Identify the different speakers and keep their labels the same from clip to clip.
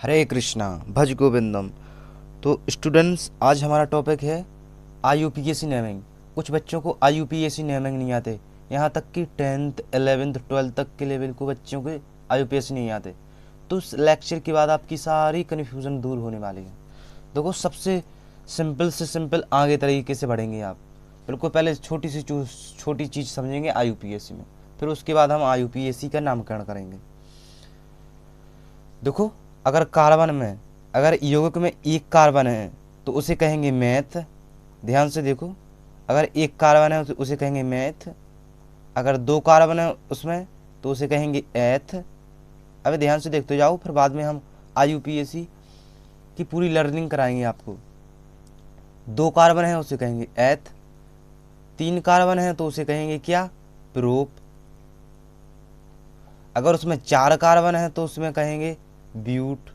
Speaker 1: हरे कृष्णा भज गोविंदम। तो स्टूडेंट्स, आज हमारा टॉपिक है IUPAC नेमिंग। कुछ बच्चों को IUPAC नेमिंग नहीं आते, यहाँ तक कि 10th 11th 12th तक के लेवल को बच्चों के IUPAC नहीं आते। तो इस लेक्चर के बाद आपकी सारी कन्फ्यूज़न दूर होने वाली है। देखो, सबसे सिंपल से सिंपल आगे तरीके से बढ़ेंगे आप। बिल्कुल पहले छोटी चीज़ समझेंगे IUPAC में, फिर उसके बाद हम IUPAC का नामकरण करेंगे। देखो, अगर यौगिक में एक कार्बन है तो उसे कहेंगे मैथ। ध्यान से देखो, अगर एक कार्बन है तो उसे कहेंगे मैथ। अगर दो कार्बन है उसमें तो उसे कहेंगे एथ। अभी ध्यान से देखते जाओ, फिर बाद में हम IUPAC की पूरी लर्निंग कराएंगे आपको। दो कार्बन है उसे कहेंगे एथ, तीन कार्बन है तो उसे कहेंगे क्या, प्रोप। अगर उसमें चार कार्बन है तो उसमें कहेंगे ब्यूट।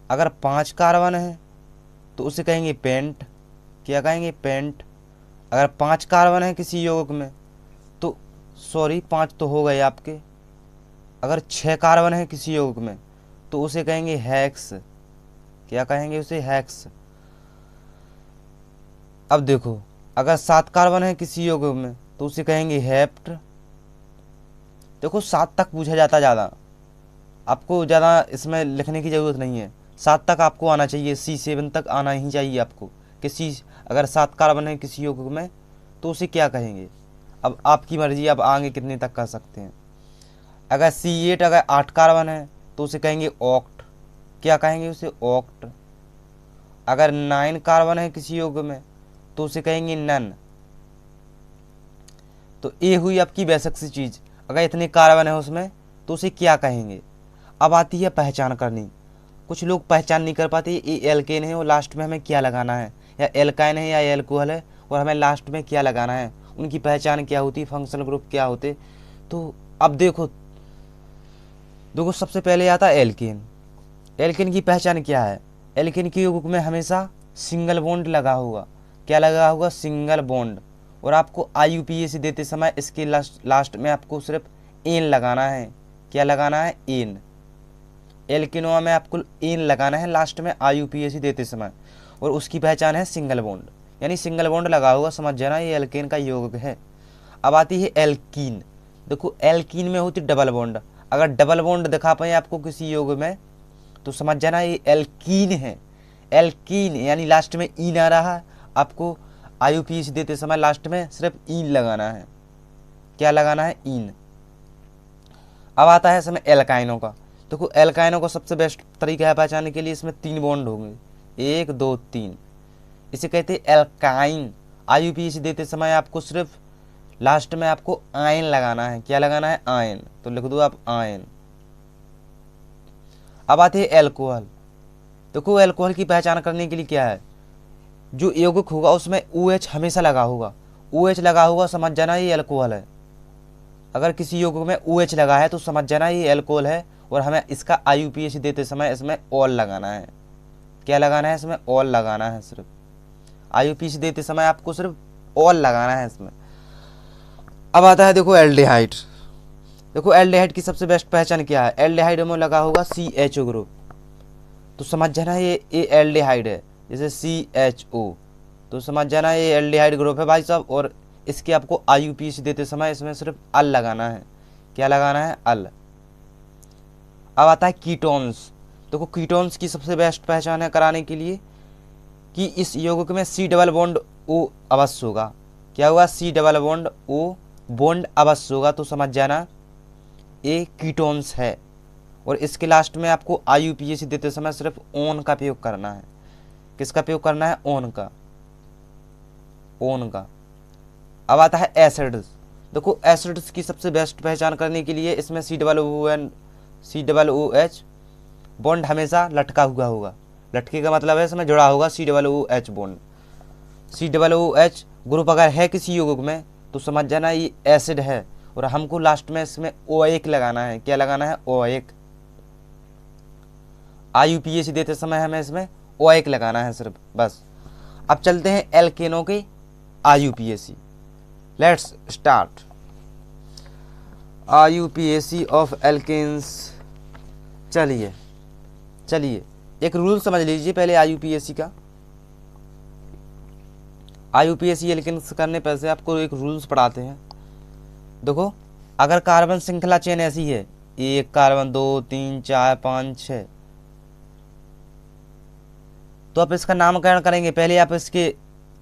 Speaker 1: अगर पांच कार्बन है तो उसे कहेंगे पेंट। क्या कहेंगे, पेंट। अगर पांच कार्बन है किसी यौगिक में तो, सॉरी, पांच तो हो गए आपके। अगर छह कार्बन है किसी यौगिक में तो उसे कहेंगे हेक्स। क्या कहेंगे, उसे हेक्स। अब देखो, अगर सात कार्बन है किसी यौगिक में तो उसे कहेंगे हेप्ट। देखो, सात तक पूछा जाता ज़्यादा, आपको ज़्यादा इसमें लिखने की ज़रूरत नहीं है। सात तक आपको आना चाहिए, C7 तक आना ही चाहिए आपको। किसी अगर सात कार्बन है किसी यौगिक में तो उसे क्या कहेंगे। अब आपकी मर्जी, अब आगे कितने तक कर सकते हैं। अगर C8 अगर आठ कार्बन है तो उसे कहेंगे ऑक्ट। क्या कहेंगे, उसे ऑक्ट। अगर 9 कार्बन है किसी यौगिक में तो उसे कहेंगे नन। तो ये हुई आपकी बेसिक सी चीज़। अगर इतने कार्बन है उसमें तो उसे क्या कहेंगे। अब आती है पहचान करनी। कुछ लोग पहचान नहीं कर पाते ये एल्केन है और लास्ट में हमें क्या लगाना है, या एल्काइन है या एल्कोहल है और हमें लास्ट में क्या लगाना है। उनकी पहचान क्या होती, फंक्शनल ग्रुप क्या होते। तो अब देखो देखो सबसे पहले आता है एल्केन। एल्केन की पहचान क्या है। एल्केन के यौगिक में हमेशा सिंगल बॉन्ड लगा होगा। क्या लगा होगा, सिंगल बॉन्ड। और आपको IUPAC देते समय इसके लास्ट में आपको सिर्फ एन लगाना है। क्या लगाना है, एन। एल्केनोआ में आपको एन लगाना है लास्ट में IUPAC देते समय, और उसकी पहचान है सिंगल बॉन्ड। यानी सिंगल बॉन्ड लगा होगा, समझ जाना ये एल्केन का यौगिक है। अब आती है एल्कीन। देखो, एल्कीन में होती डबल बॉन्ड। अगर डबल बॉन्ड दिखा पाए आपको किसी यौगिक में तो समझ जाना ये एल्कीन है। एल्कीन यानी लास्ट में ईन आ रहा है। आपको IUPAC देते समय लास्ट में सिर्फ ईन लगाना है। क्या लगाना है, ईन। अब आता है समय एल्काइनों का। देखो, एल्काइनों का सबसे बेस्ट तरीका है पहचानने के लिए, इसमें तीन बॉन्ड होंगे, एक दो तीन। इसे कहते हैं एल्काइन। IUPAC देते समय आपको सिर्फ लास्ट में आपको आयन लगाना है। क्या लगाना है, आयन। तो लिख दो आप आयन। अब आते हैं एल्कोहल। देखो, एल्कोहल की पहचान करने के लिए क्या है, जो यौगिक होगा उसमें OH हमेशा लगा होगा। OH लगा होगा, समझ जाना ये एल्कोहल है। अगर किसी यौगिक में OH लगा है तो समझ जाना ये एल्कोहल है। और हमें इसका IUPAC देते समय इसमें ऑल लगाना है। क्या लगाना है, इसमें ऑल लगाना है। सिर्फ IUPAC देते समय आपको सिर्फ ऑल लगाना है इसमें। अब आता है देखो एल्डिहाइड। देखो, एल्डिहाइड की सबसे बेस्ट पहचान क्या है। एल्डिहाइड में लगा होगा CHO ग्रुप। तो समझ जाना ये एल्डिहाइड है, जैसे CHO। तो समझ जाना ये एल्डिहाइड ग्रुप है भाई साहब। और इसके आपको IUPAC देते समय इसमें सिर्फ अल लगाना है। क्या लगाना है, अल। अब आता है कीटोन्स। देखो, कीटोन्स की सबसे बेस्ट पहचान है कराने के लिए कि इस यौगिक में C डबल बॉन्ड O अवश्य होगा। क्या होगा, C double bond O bond अवश्य होगा। तो समझ जाना ये कीटोन्स है। और इसके लास्ट में आपको IUPAC देते समय सिर्फ ओन का प्रयोग करना है। किसका प्रयोग करना है, ओन का, ओन का। अब आता है एसिड्स। देखो, एसिड्स की सबसे बेस्ट पहचान करने के लिए इसमें COOH बॉन्ड हमेशा लटका हुआ होगा। लटके का मतलब है इसमें जुड़ा होगा COOH बॉन्ड। COOH ग्रुप अगर है किसी यौगिक में तो समझ जाना ये एसिड है। और हमको लास्ट में इसमें OH लगाना है। क्या लगाना है, OH। IUPAC देते समय हमें इसमें OH लगाना है सिर्फ, बस। अब चलते हैं एल्केनों के IUPAC। Let's start. IUPAC of alkanes. चलिए, चलिए एक रूल समझ लीजिए पहले IUPAC का। IUPAC एल्केन्स करने पर से आपको एक रूल्स पढ़ाते हैं। देखो अगर कार्बन श्रृंखला चेन ऐसी है, 1 कार्बन 2 3 4 5 6, तो आप इसका नामकरण करेंगे। पहले आप इसके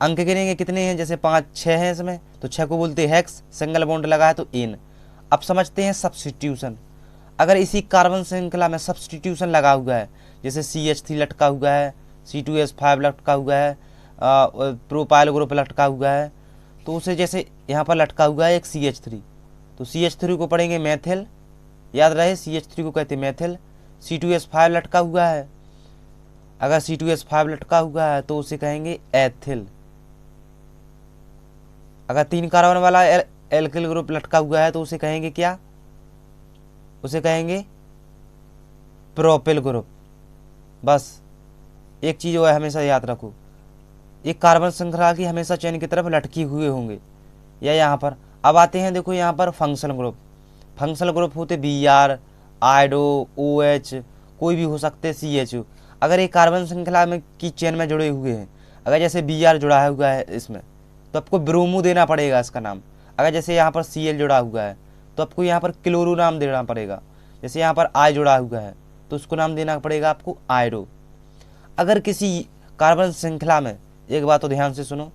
Speaker 1: अंक गिनेंगे कितने हैं, जैसे 5 6 हैं इसमें, तो 6 को बोलते हैं हेक्स, सिंगल बॉन्ड लगा है तो एन। अब समझते हैं सब्स्टिट्यूशन। अगर इसी कार्बन श्रृंखला में सब्स्टिट्यूशन लगा हुआ है, जैसे CH3 लटका हुआ है, C2H5 लटका हुआ है, प्रोपाइल ग्रुप लटका हुआ है, तो उसे जैसे यहाँ पर लटका हुआ है एक CH3, तो CH3 को पढ़ेंगे मैथिल, याद रहे CH3 को कहते हैं मैथिल। C2H5 लटका हुआ है, अगर C2H5 लटका हुआ है तो उसे कहेंगे एथिल। अगर 3 कार्बन वाला एल्किल ग्रुप लटका हुआ है तो उसे कहेंगे क्या, उसे कहेंगे प्रोपिल ग्रुप। बस एक चीज़ वो है, हमेशा याद रखो, एक कार्बन श्रृंखला की हमेशा चेन की तरफ लटकी हुए होंगे या यहाँ पर। अब आते हैं देखो यहाँ पर फंक्शनल ग्रुप। फंक्शनल ग्रुप होते BR, आइडो, OH, कोई भी हो सकते CHO। अगर एक कार्बन श्रृंखला में की चेन में जुड़े हुए हैं, अगर जैसे BR जुड़ा हुआ है इसमें, तो आपको ब्रोमो देना पड़ेगा इसका नाम। अगर जैसे यहाँ पर Cl जुड़ा हुआ है तो आपको यहाँ पर क्लोरो नाम देना पड़ेगा। जैसे यहाँ पर I जुड़ा हुआ है तो उसको नाम देना पड़ेगा आपको आयडो। अगर किसी कार्बन श्रृंखला में, एक बात तो ध्यान से सुनो,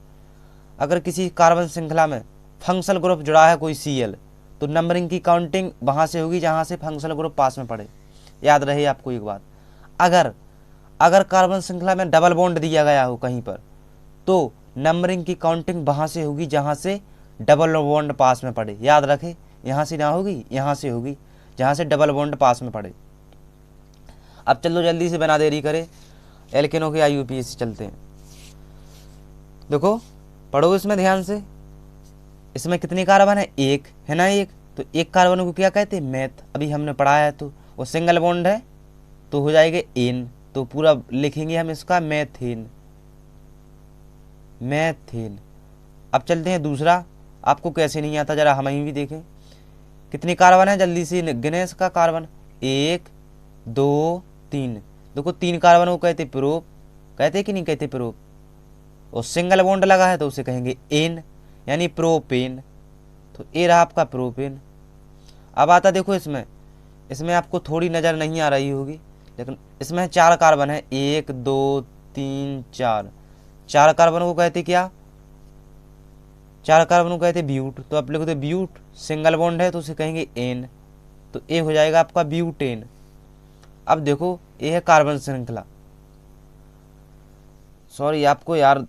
Speaker 1: अगर किसी कार्बन श्रृंखला में फंक्शनल ग्रुप जुड़ा है कोई Cl, तो नंबरिंग की काउंटिंग वहाँ से होगी जहाँ से फंक्शनल ग्रुप पास में पड़े। याद रहे आपको एक बात, अगर कार्बन श्रृंखला में डबल बॉन्ड दिया गया हो कहीं पर, तो नंबरिंग की काउंटिंग वहाँ से होगी जहाँ से डबल बॉन्ड पास में पड़े। याद रखे, यहाँ से ना होगी, यहाँ से होगी जहाँ से डबल बॉन्ड पास में पड़े। अब चलो जल्दी से बिना देरी करे एल्केनों के IUPAC चलते हैं। देखो पढ़ो इसमें ध्यान से, इसमें कितने कार्बन है, एक है ना, एक। तो एक कार्बन को क्या कहते हैं, मेथ, अभी हमने पढ़ाया है। तो वो सिंगल बॉन्ड है तो हो जाएगा एन, तो पूरा लिखेंगे हम इसका मैथेन, मैथेन। अब चलते हैं दूसरा, आपको कैसे नहीं आता जरा हम भी देखें। कितने कार्बन है, जल्दी से गिने इसका कार्बन, 1 2 3। देखो 3 कार्बन को कहते प्रोप, कहते कि नहीं कहते प्रोप, और सिंगल बॉन्ड लगा है तो उसे कहेंगे एन, यानी प्रोपेन। तो ये रहा आपका प्रोपेन। अब आता देखो इसमें आपको थोड़ी नज़र नहीं आ रही होगी, लेकिन इसमें 4 कार्बन है, 1 2 3 4। 4 कार्बन को कहते क्या, 4 कार्बन को कहते ब्यूट, तो आप लिखो तो ब्यूट, सिंगल बॉन्ड है तो उसे कहेंगे एन, तो ए हो जाएगा आपका ब्यूटेन। अब देखो ये है कार्बन श्रृंखला, सॉरी आपको यार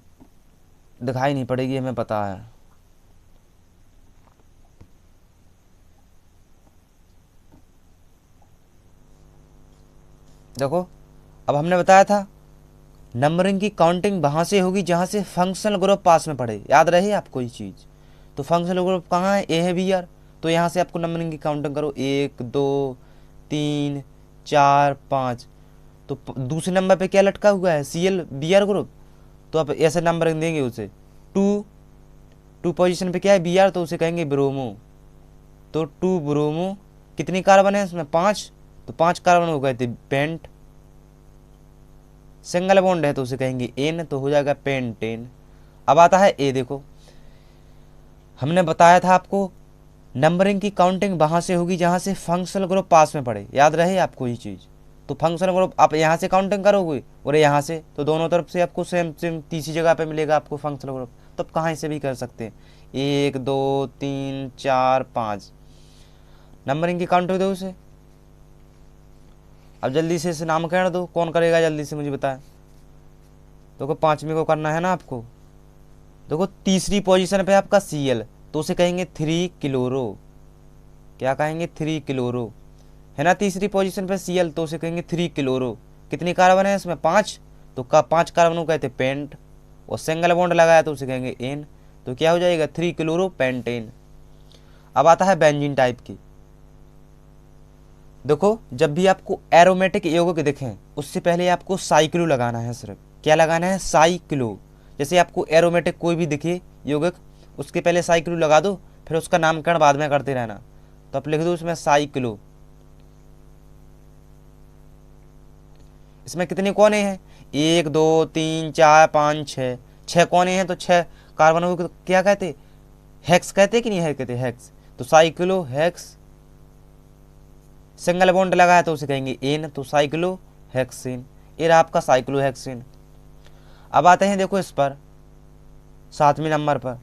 Speaker 1: दिखाई नहीं पड़ेगी, हमें पता है। देखो अब हमने बताया था नंबरिंग की काउंटिंग वहाँ से होगी जहाँ से फंक्शनल ग्रुप पास में पड़े। याद रहे आपको ये चीज़। तो फंक्शनल ग्रुप कहाँ है, ए है BR, तो यहाँ से आपको नंबरिंग की काउंटिंग करो, 1 2 3 4 5। तो दूसरे नंबर पे क्या लटका हुआ है, Cl BR ग्रुप, तो आप ऐसे नंबरिंग देंगे उसे। 2 पोजीशन पे क्या है BR, तो उसे कहेंगे ब्रोमो, तो 2 ब्रोमो। कितनी कार्बन है इसमें, 5, तो 5 कार्बन हो गए थे पेंट। सिंगल बॉन्ड है तो उसे कहेंगे एन, तो हो जाएगा पेंटेन। अब आता है ए। देखो हमने बताया था आपको नंबरिंग की काउंटिंग वहाँ से होगी जहाँ से फंक्शनल ग्रुप पास में पड़े। याद रहे आपको ये चीज़। तो फंक्शनल ग्रुप आप यहाँ से काउंटिंग करोगे और यहाँ से, तो दोनों तरफ से आपको सेम तीसरी जगह पे मिलेगा आपको फंक्शनल ग्रुप। तो आप कहाँ से भी कर सकते हैं, 1 2 3 4 5 नंबरिंग की काउंटिंग दो उसे। अब जल्दी से इसे नामकरण दो, कौन करेगा जल्दी से मुझे बताएं। देखो 5वें को करना है ना आपको। देखो तीसरी पोजीशन पे आपका Cl, तो उसे कहेंगे 3 क्लोरो। क्या कहेंगे, 3 क्लोरो, है ना। तीसरी पोजीशन पे Cl, तो उसे कहेंगे 3 क्लोरो। कितनी कार्बन है इसमें, 5, तो 5 कार्बन को कहते पेंट, और सिंगल बॉन्ड लगाया तो उसे कहेंगे एन, तो क्या हो जाएगा 3 क्लोरो पेंटेन। अब आता है बेंजीन टाइप की। देखो जब भी आपको एरोमेटिक यौगिक दिखें उससे पहले आपको साइक्लो लगाना है। सिर्फ क्या लगाना है, साइक्लो। जैसे आपको एरोमेटिक कोई भी दिखे यौगिक, उसके पहले साइक्लो लगा दो, फिर उसका नामकरण बाद में करते रहना। तो आप लिख दो उसमें साइक्लो। इसमें कितने कोने हैं, 1 2 3 4 5 6, 6 कोने हैं। तो 6 कार्बनों को क्या कहते, हेक्स कहते कि नहीं है, कहते हेक्स। तो साइक्लो हेक्स, सिंगल बॉन्ड लगा है तो उसे कहेंगे एन, तो साइक्लो हेक्सेन। ये रहा आपका साइक्लो हेक्सेन। अब आते हैं देखो इस पर 7वें नंबर पर।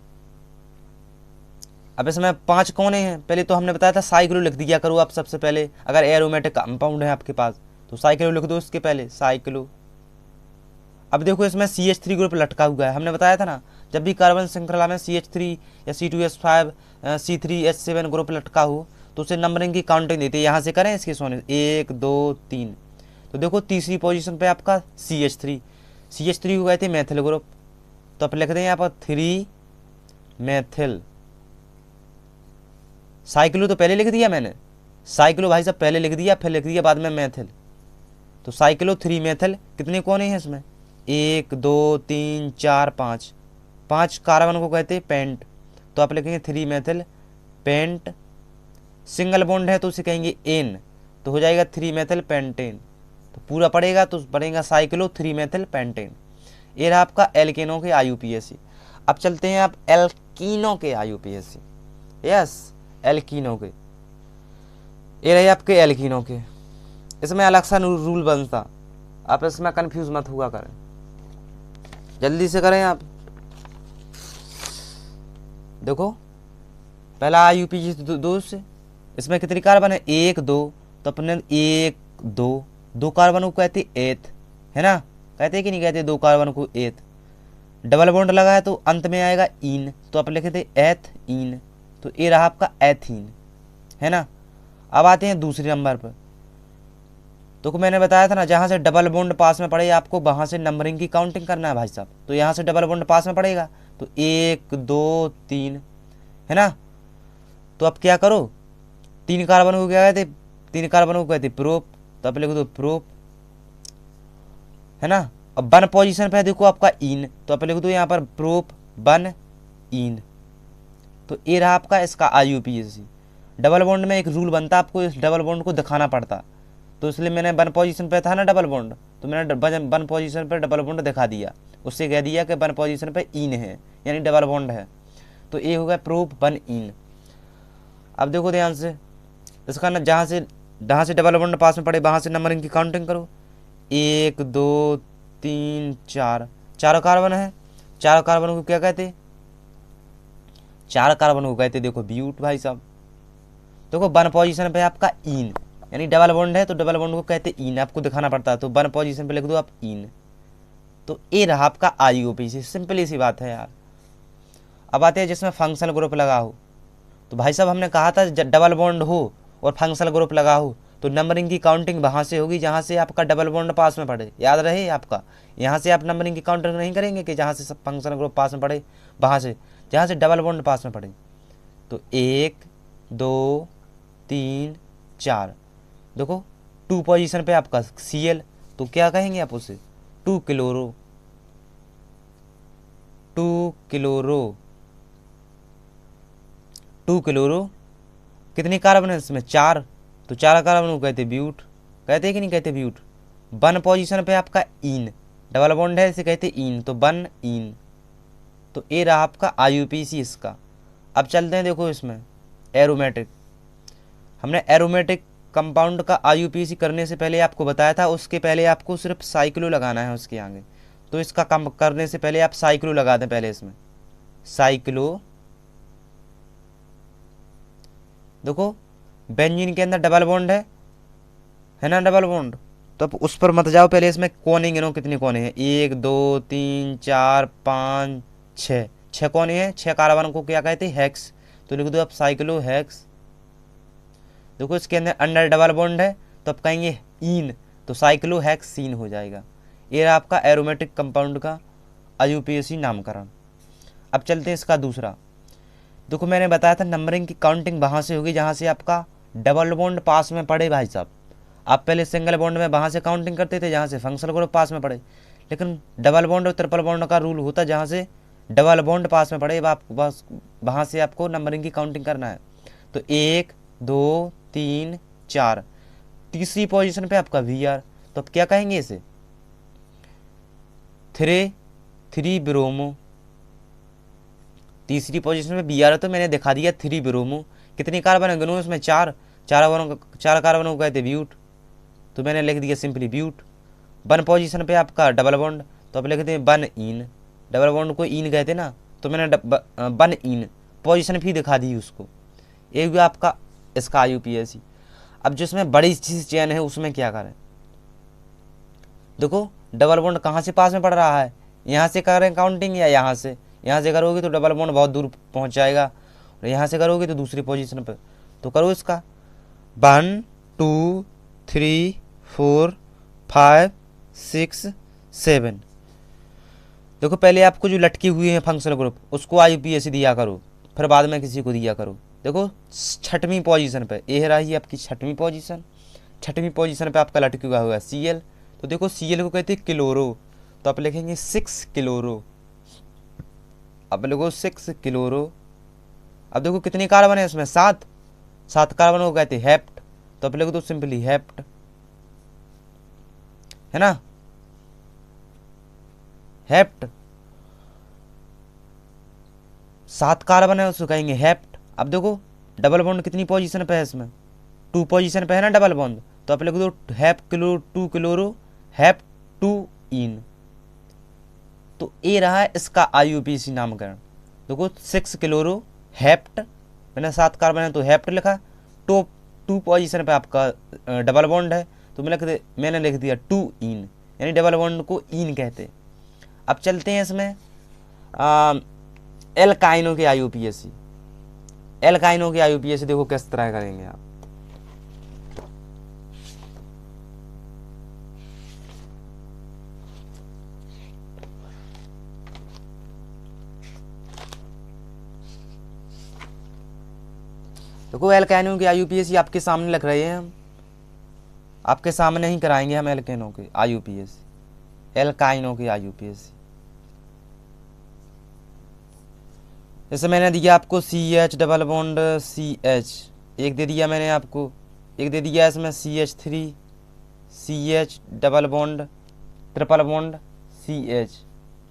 Speaker 1: अब इसमें 5 कोने हैं। पहले तो हमने बताया था साइक्लो लिख दिया करो आप सबसे पहले, अगर एरोमेटिक कंपाउंड है आपके पास तो साइक्लो लिख दो इसके पहले, साइक्लो। अब देखो इसमें CH3 ग्रुप लटका हुआ है। हमने बताया था ना, जब भी कार्बन श्रृंखला में CH3 या C2H5 C3H7 ग्रुप लटका हो तो उसे नंबरिंग की काउंटिंग देते हैं। यहाँ से करें इसके सोने 1 2 3। तो देखो तीसरी पोजीशन पे आपका CH3 को कहते हैं मैथिल ग्रुप। तो आप लिख दें यहाँ पर 3 मैथिल। साइक्लो तो पहले लिख दिया मैंने, साइक्लो भाई साहब पहले लिख दिया, फिर लिख दिया बाद में मैथिल। तो साइक्लो 3 मैथिल। कितने कोने हैं इसमें, 1 2 3 4 5। 5 कार्बन को कहते हैं पेंट। तो आप लिखेंगे 3 मैथिल पेंट। सिंगल बॉन्ड है तो उसे कहेंगे एन, तो हो जाएगा 3 मैथिल पेंटेन। तो पूरा पड़ेगा तो बनेगा साइक्लो 3 मैथिल पेंटेन। ये रहा आपका एल्केनों के IUPAC। अब चलते हैं आप एल्कीनों के IUPAC। यस, एल्कीनों के, ये रहे आपके एल्कीनों के। इसमें अलग सा रूल बनता, आप इसमें कंफ्यूज मत हुआ करें, जल्दी से करें आप। देखो पहला IUPAC दोस्त, इसमें कितनी कार्बन है, 1 2। तो अपने 1 2, 2 कार्बन को कहते एथ, है ना, कहते कि नहीं कहते 2 कार्बन को एथ। डबल बॉन्ड लगा है तो अंत में आएगा इन, तो आप लिखे थे एथ इन। तो ये रहा आपका एथीन, है ना। अब आते हैं दूसरे नंबर पर। तो मैंने बताया था ना, जहाँ से डबल बॉन्ड पास में पड़े आपको वहाँ से नंबरिंग की काउंटिंग करना है भाई साहब। तो यहाँ से डबल बॉन्ड पास में पड़ेगा तो 1 2 3, है ना। तो अब क्या करो, 3 कार्बन को क्या कहते, 3 कार्बन को कहते प्रोप। तो आप लिख दो प्रोप, है ना। अब 1 पोजीशन पे देखो आपका इन, तो आप लिख दो यहाँ पर प्रोप 1 इन। तो ये रहा आपका इसका IUPAC। डबल बॉन्ड में एक रूल बनता, आपको इस डबल बॉन्ड को दिखाना पड़ता, तो इसलिए मैंने 1 पोजीशन पे था ना डबल बॉन्ड, तो मैंने 1 पोजीशन पे डबल बॉन्ड दिखा दिया, उससे कह दिया कि 1 पोजीशन पे इन है, यानी डबल बॉन्ड है। तो ये हो गया प्रूफ 1 इन। अब देखो ध्यान से, इसका ना जहाँ से डबल बॉन्ड पास में पड़े वहाँ से नंबरिंग की काउंटिंग करो। 1 2 3 4, 4 कार्बन है। 4 कार्बन को क्या कहते, 4 कार्बन को कहते देखो ब्यूट भाई साहब। देखो 1 पोजीशन पे आपका इन, यानी डबल बॉन्ड है तो डबल बॉन्ड को कहते इन, आपको दिखाना पड़ता है। तो 1 पोजीशन पे लिख दो आप इन। तो ये रहा आपका IUPAC। सिंपली सी बात है यार। अब आते हैं जिसमें फंक्शनल ग्रुप लगा हो। तो भाई साहब हमने कहा था जब डबल बॉन्ड हो और फंक्शनल ग्रुप लगा हो तो नंबरिंग की काउंटिंग वहाँ से होगी जहाँ से आपका डबल बॉन्ड पास में पड़े। याद रहे आपका, यहाँ से आप नंबरिंग की काउंटिंग नहीं करेंगे कि जहाँ से फंक्शनल ग्रुप पास में पड़े, वहाँ से जहाँ से डबल बॉन्ड पास में पड़े। तो 1 2 3 4, देखो 2 पोजीशन पे आपका Cl, तो क्या कहेंगे आप उसे 2 क्लोरो, 2 क्लोरो, 2 क्लोरो। कितनी कार्बन है इसमें, 4। तो 4 कार्बन को कहते ब्यूट, कहते कि नहीं कहते ब्यूट। 1 पोजीशन पे आपका इन, डबल बॉन्ड है इसे कहते इन, तो 1 इन। तो ये रहा आपका IUPAC इसका। अब चलते हैं देखो इसमें एरोमेटिक। हमने एरोमेटिक कंपाउंड का IUPAC करने से पहले आपको बताया था, उसके पहले आपको सिर्फ साइक्लो लगाना है उसके आगे। तो इसका काम करने से पहले आप साइक्लो लगा दें पहले इसमें, साइक्लो। देखो बेंजीन के अंदर डबल बॉन्ड है ना, डबल बॉन्ड। तो अब उस पर मत जाओ, पहले इसमें कोने गिनो कितने कोने हैं, 1 2 3 4 5 6, 6 कोने हैं। 6 कार्बन को क्या कहते हैं, हेक्स। तो लिख दो आप साइक्लो हेक्स। देखो इसके अंदर अंडर डबल बॉन्ड है तो आप कहेंगे इन, तो साइक्लो हेक्सीन हो जाएगा। ये रहा आपका एरोमेटिक कंपाउंड का IUPAC नामकरण। अब चलते हैं इसका दूसरा। देखो मैंने बताया था नंबरिंग की काउंटिंग वहाँ से होगी जहाँ से आपका डबल बॉन्ड पास में पड़े भाई साहब। आप पहले सिंगल बॉन्ड में वहाँ से काउंटिंग करते थे जहाँ से फंक्शनल ग्रुप पास में पड़े, लेकिन डबल बॉन्ड और ट्रिपल बॉन्ड का रूल होता जहाँ से डबल बॉन्ड पास में पड़े बस वहाँ से आपको नंबरिंग की काउंटिंग करना है। तो 1 2 3 4, तीसरी पोजीशन पे आपका VR, तो आप क्या कहेंगे इसे थ्री ब्रोमो। तीसरी पोजीशन पे Br है तो मैंने दिखा दिया 3 ब्रोमो। कितनी कार्बन गिनो इसमें? 4। 4 कार्बनों को कहते ब्यूट, तो मैंने लिख दिया सिंपली ब्यूट। 1 पोजीशन पे आपका डबल बॉन्ड, तो आप लिखते हैं 1 इन। डबल बॉन्ड को इन कहते ना, तो मैंने 1 इन पोजीशन भी दिखा दी उसको। ये हुआ आपका इसका IUPAC। अब जो इसमें बड़ी चीज चेन है उसमें क्या करें? देखो डबल बॉन्ड कहाँ से पास में पड़ रहा है, यहाँ से करें काउंटिंग या यहाँ से? यहाँ से करोगे तो डबल बॉन्ड बहुत दूर पहुँच जाएगा, और यहाँ से करोगे तो दूसरी पोजीशन पर। तो करो इसका 1 2 3 4 5 6 7। देखो पहले आपको जो लटके हुए हैं फंक्शनल ग्रुप उसको IUPAC दिया करो, फिर बाद में किसी को दिया करो। देखो 6वीं पोजीशन पे ये रही आपकी 6वीं पोजीशन। 6वीं पोजीशन पे आपका लटका हुआ है Cl। तो देखो Cl को कहते हैं क्लोरो, तो आप लिखेंगे 6 क्लोरो। अब लिखो 6 क्लोरो। अब देखो कितने कार्बन है इसमें? 7 कार्बन को कहते हैं हेप्ट, तो आप लिख दो सिंपली हेप्ट, है ना, हेप्ट। 7 कार्बन है उसको कहेंगे हेप्ट। अब देखो डबल बॉन्ड कितनी पोजीशन पे है इसमें? 2 पोजीशन पे है ना डबल बॉन्ड, तो आप लिख दो हेप क्लोरो 2 क्लोरो हेप 2 इन। तो ये रहा है इसका IUPAC नामकरण। देखो 6 क्लोरो हेप्ट, मैंने 7 कार्बन है तो हेप्ट लिखा। 2 पोजीशन पे आपका डबल बॉन्ड है, तो मैंने लिख दिया 2 इन, यानी डबल बॉन्ड को इन कहते। अब चलते हैं इसमें एल्काइनों के IUPAC। एल्काइनों के IUPAC देखो किस तरह करेंगे आप। देखो एल्काइनों के IUPAC आपके सामने लिख रहे हैं हम, आपके सामने ही कराएंगे हम एल्काइनों के IUPAC। एल्काइनों के IUPAC जैसे मैंने दिया आपको CH डबल बॉन्ड CH, एक दे दिया मैंने आपको, एक दे दिया इसमें CH3 CH double bond triple bond CH,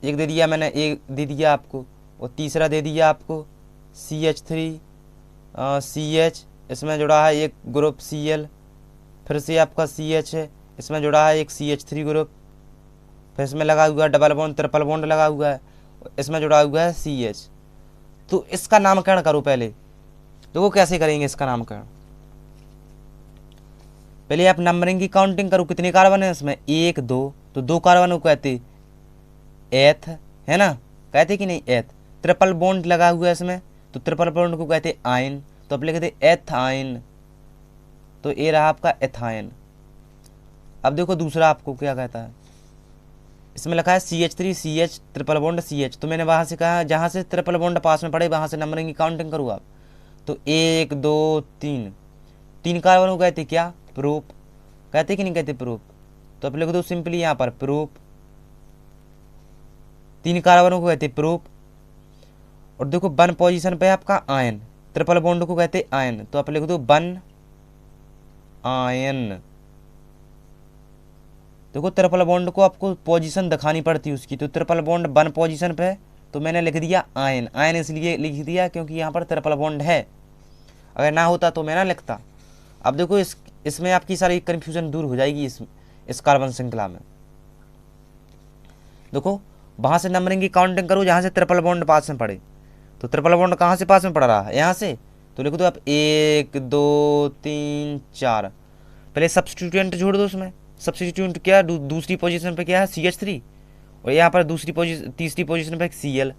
Speaker 1: एक दे दिया मैंने, एक दे दिया आपको, और तीसरा दे दिया आपको CH3 CH, इसमें जुड़ा है एक ग्रुप Cl, फिर से आपका CH है, इसमें जुड़ा है एक CH3 ग्रुप, फिर इसमें लगा हुआ है डबल बॉन्ड ट्रिपल बॉन्ड लगा हुआ है, इसमें जुड़ा हुआ है CH। तो इसका नामकरण करो पहले। देखो कैसे करेंगे इसका नामकरण। पहले आप नंबरिंग की काउंटिंग करो, कितने कार्बन है इसमें? 1 2, तो 2 कार्बन को कहते एथ, है ना, कहते कि नहीं एथ। ट्रिपल बॉन्ड लगा हुआ है इसमें, तो ट्रिपल बॉन्ड को कहते आयन, तो आप लिखते एथाइन, तो ये रहा आपका एथाइन। अब देखो दूसरा आपको क्या कहता है, इसमें लिखा है CH3 CH triple bond CH, तो मैंने वहाँ से कहा जहाँ से ट्रिपल बॉन्ड पास में पड़े वहाँ से नंबरिंग की काउंटिंग करूँ आप। तो 1 2 3, 3 कार्बन को कहते क्या? प्रोप, कहते कि नहीं कहते प्रोप, तो आप लिख दो सिंपली यहाँ पर प्रोप। 3 कार्बनों को कहते प्रोप। और देखो 1 पोजीशन पे आपका आयन, ट्रिपल बॉन्ड को कहते आयन, तो आप लिख दो 1 आयन। देखो ट्रिपल बॉन्ड को आपको पोजीशन दिखानी पड़ती है उसकी, तो ट्रिपल बॉन्ड 1 पोजीशन पे है, तो मैंने लिख दिया आयन। आयन इसलिए लिख दिया क्योंकि यहाँ पर ट्रिपल बॉन्ड है, अगर ना होता तो मैं ना लिखता। अब देखो इसमें आपकी सारी कन्फ्यूजन दूर हो जाएगी इस कार्बन श्रृंखला में। देखो वहाँ से नंबरिंग की काउंटिंग करो जहाँ से ट्रिपल बॉन्ड पास में पड़े, तो ट्रिपल बॉन्ड कहाँ से पास में पड़ रहा है? यहाँ से, तो लिख दो आप 1 2 3 4। पहले सब्स्टिट्यूएंट जोड़ दो उसमें। सब्स्टिट्यूएंट क्या? दूसरी पोजीशन पे क्या है? CH3, और यहाँ पर तीसरी पोजीशन पे Cl,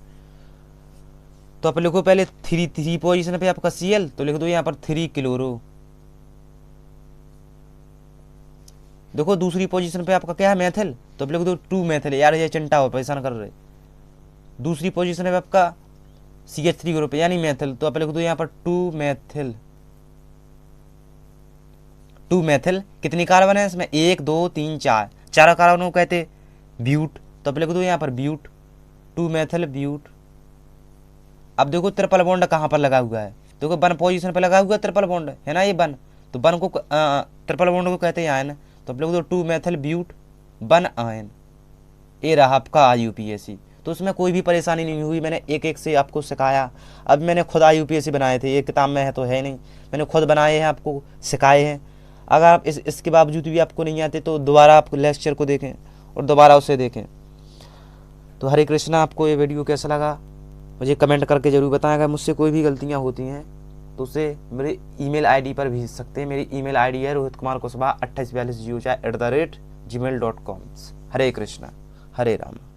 Speaker 1: तो आप लिखो पहले 3 पोजीशन पे आपका Cl, तो लिख दो यहाँ पर 3 क्लोरो। देखो दूसरी पोजीशन पे आपका क्या है? मेथिल, तो आप लिख दो 2 मेथिल। यार ये चिंता हो, परेशान कर रहे। दूसरी पोजीशन पे आपका CH3 ग्रुप यानी मेथिल, तो आप लिख दो यहाँ पर 2 मेथिल। 2 मेथिल। कितनी कार्बन है इसमें? 1 2 3 4, 4 कार्बन को कहते ब्यूट, तो आप लिख दो यहाँ पर ब्यूट, 2 मेथिल ब्यूट। अब देखो ट्रिपल बॉन्ड कहाँ पर लगा हुआ है? देखो 1 पोजीशन पर लगा हुआ है ट्रिपल बॉन्ड, है ना, ये 1, तो 1 को ट्रिपल बॉन्ड को कहते हैं आयन, तो आप लिख दो 2 मेथिल ब्यूट 1 आयन। ये रहा आपका IUPAC। तो उसमें कोई भी परेशानी नहीं हुई, मैंने एक एक से आपको सिखाया। अब मैंने खुद IUPAC बनाए थे, ये किताब में है तो है नहीं, मैंने खुद बनाए हैं, आपको सिखाए हैं। अगर आप इसके बावजूद भी आपको नहीं आते तो दोबारा आप लेक्चर को देखें और दोबारा उसे देखें। तो हरे कृष्णा, आपको ये वीडियो कैसा लगा मुझे कमेंट करके ज़रूर बताएं। अगर मुझसे कोई भी गलतियाँ होती हैं तो उसे मेरे ईमेल आईडी पर भेज सकते हैं। मेरी ईमेल आईडी है rohitkumarkushwaha 284204@gmail.com। हरे कृष्णा, हरे राम।